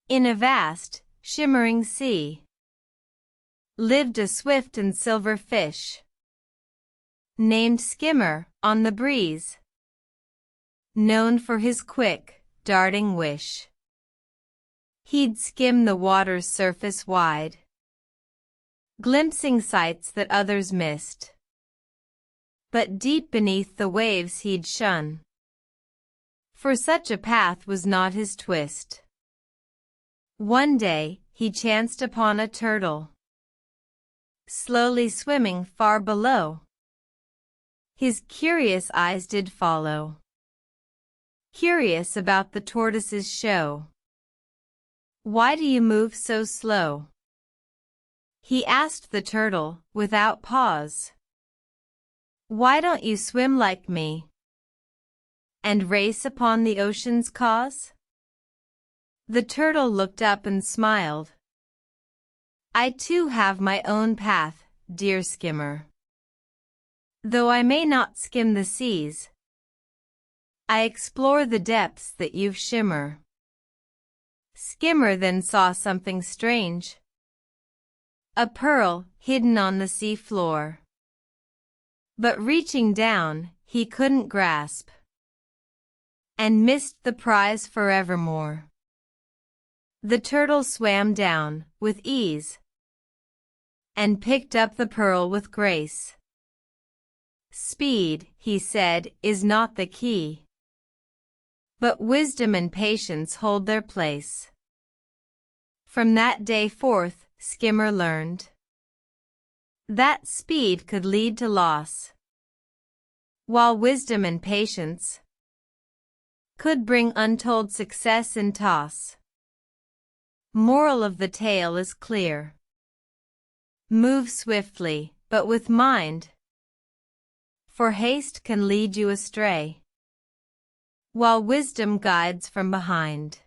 In a vast, shimmering sea lived a swift and silver fish, named Skimmer on the breeze, known for his quick, darting wish. He'd skim the water's surface wide, glimpsing sights that others missed. But deep beneath the waves he'd shun, for such a path was not his twist. One day, he chanced upon a turtle, slowly swimming far below. His curious eyes did follow, curious about the tortoise's show. "Why do you move so slow?" he asked the turtle, without pause. "Why don't you swim like me, and race upon the ocean's cause?" The turtle looked up and smiled. "I too have my own path, dear Skimmer. Though I may not skim the seas, I explore the depths that you shimmer." Skimmer then saw something strange, a pearl hidden on the sea floor. But reaching down, he couldn't grasp, and missed the prize forevermore. The turtle swam down, with ease, and picked up the pearl with grace. "Speed," he said, "is not the key, but wisdom and patience hold their place." From that day forth, Skimmer learned that speed could lead to loss, while wisdom and patience could bring untold success in toss. Moral of the tale is clear. Move swiftly, but with mind, for haste can lead you astray, while wisdom guides from behind.